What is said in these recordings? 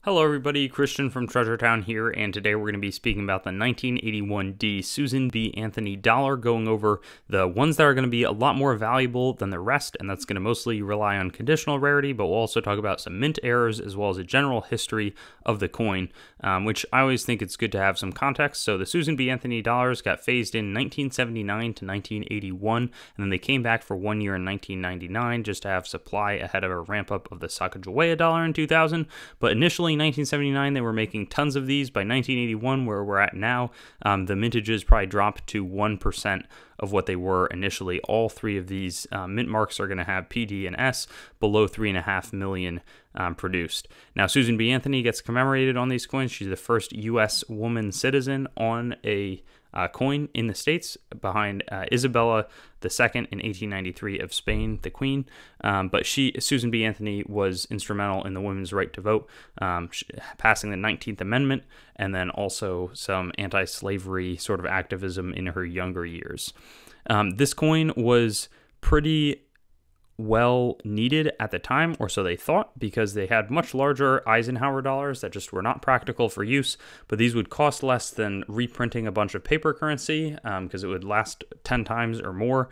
Hello everybody, Christian from Treasure Town here, and today we're going to be speaking about the 1981D Susan B. Anthony dollar, going over the ones that are going to be a lot more valuable than the rest, and that's going to mostly rely on conditional rarity, but we'll also talk about some mint errors as well as a general history of the coin, which I always think it's good to have some context. So the Susan B. Anthony dollars got phased in 1979 to 1981, and then they came back for 1 year in 1999 just to have supply ahead of a ramp up of the Sacagawea dollar in 2000, but initially 1979 they were making tons of these. By 1981, where we're at now, the mintages probably dropped to 1% of what they were initially. All three of these mint marks are going to have PD and S below 3.5 million produced. Now, Susan B. Anthony gets commemorated on these coins. She's the first U.S. woman citizen on a coin in the States, behind Isabella II in 1893 of Spain, the Queen. But Susan B. Anthony was instrumental in the women's right to vote, passing the 19th Amendment, and then also some anti-slavery sort of activism in her younger years. This coin was pretty well needed at the time, or so they thought, because they had much larger Eisenhower dollars that just were not practical for use, but these would cost less than reprinting a bunch of paper currency, because it would last 10 times or more,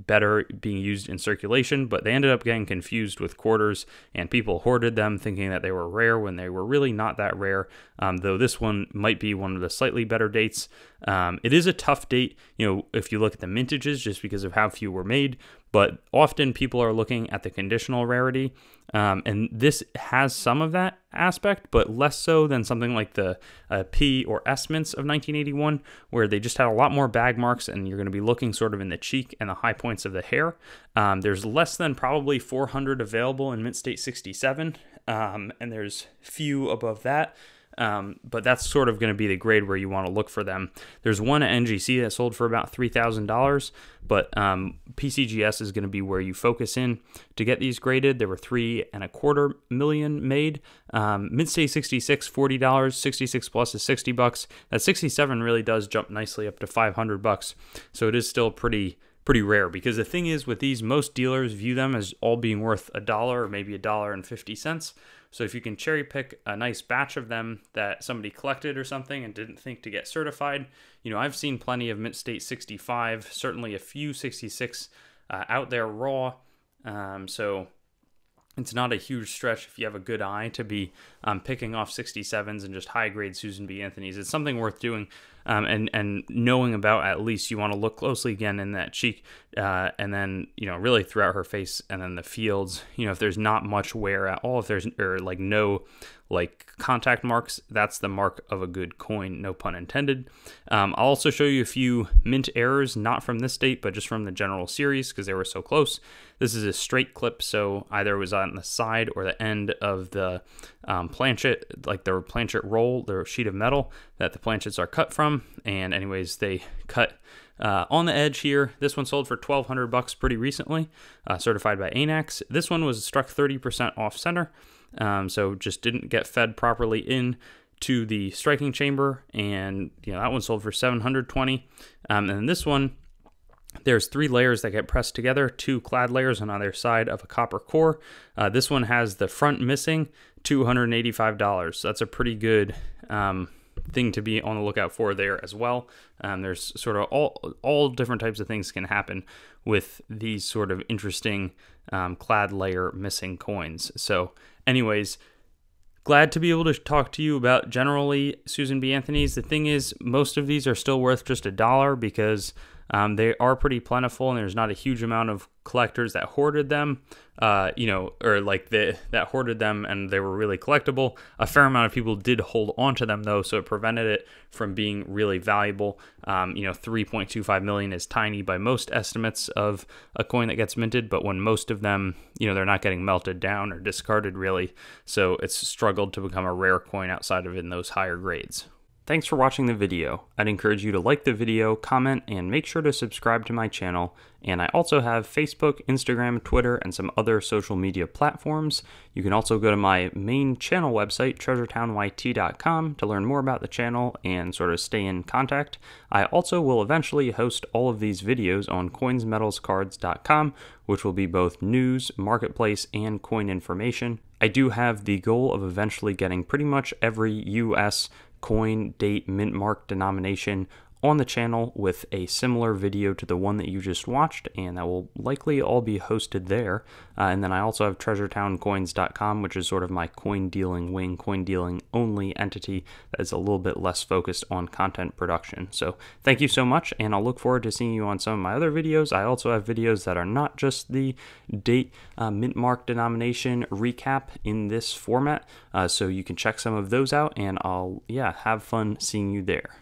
better being used in circulation. But they ended up getting confused with quarters, and people hoarded them thinking that they were rare when they were really not that rare, though this one might be one of the slightly better dates. It is a tough date, if you look at the mintages, just because of how few were made, but often people are looking at the conditional rarity, and this has some of that aspect, but less so than something like the P or S mints of 1981, where they just had a lot more bag marks, and you're going to be looking sort of in the cheek and the high points of the hair. There's less than probably 400 available in Mint State 67, and there's few above that. But that's sort of going to be the grade where you want to look for them. There's one at NGC that sold for about $3,000, but PCGS is going to be where you focus in to get these graded. There were 3.25 million made. Mint State 66, $40. 66 plus is $60. That 67 really does jump nicely up to $500. So it is still pretty rare, because the thing is with these, most dealers view them as all being worth $1 or maybe $1.50. So if you can cherry pick a nice batch of them that somebody collected or something and didn't think to get certified, I've seen plenty of Mint State 65, certainly a few 66 out there raw. So it's not a huge stretch if you have a good eye to be picking off 67s and just high-grade Susan B. Anthony's. It's something worth doing and knowing about. At least you want to look closely again in that cheek, and then, really throughout her face, and then the fields. If there's not much wear at all, if there's no contact marks, that's the mark of a good coin, no pun intended. I'll also show you a few mint errors, not from this date, but just from the general series, because they were so close. This is a straight clip, so either it was on the side or the end of the planchet, like the planchet roll, the sheet of metal that the planchets are cut from. And anyways, they cut on the edge here. This one sold for $1,200 pretty recently, certified by ANAX. This one was struck 30% off center. So just didn't get fed properly in to the striking chamber, and that one sold for $720. And then this one, there's 3 layers that get pressed together, 2 clad layers on either side of a copper core. This one has the front missing, $285. So that's a pretty good thing to be on the lookout for there as well. There's sort of all different types of things can happen with these sort of interesting clad layer missing coins. So anyways, glad to be able to talk to you about generally Susan B. Anthony's. The thing is, most of these are still worth just $1 because they are pretty plentiful, and there's not a huge amount of collectors that hoarded them, that hoarded them and they were really collectible. A fair amount of people did hold on to them though, so it prevented it from being really valuable. 3.25 million is tiny by most estimates of a coin that gets minted, but when most of them, they're not getting melted down or discarded really, so it's struggled to become a rare coin outside of in those higher grades. Thanks for watching the video. I'd encourage you to like the video, comment, and make sure to subscribe to my channel. And I also have Facebook, Instagram, Twitter, and some other social media platforms. You can also go to my main channel website, treasuretownYT.com, to learn more about the channel and sort of stay in contact. I also will eventually host all of these videos on coinsmetalscards.com, which will be both news, marketplace, and coin information. I do have the goal of eventually getting pretty much every US coin, date, mint mark, denomination on the channel with a similar video to the one that you just watched, and that will likely all be hosted there. And then I also have treasuretowncoins.com, which is sort of my coin dealing wing, coin dealing only entity that is a little bit less focused on content production. So thank you so much, and I'll look forward to seeing you on some of my other videos. I also have videos that are not just the date, mint mark, denomination recap in this format, so you can check some of those out, and I'll have fun seeing you there.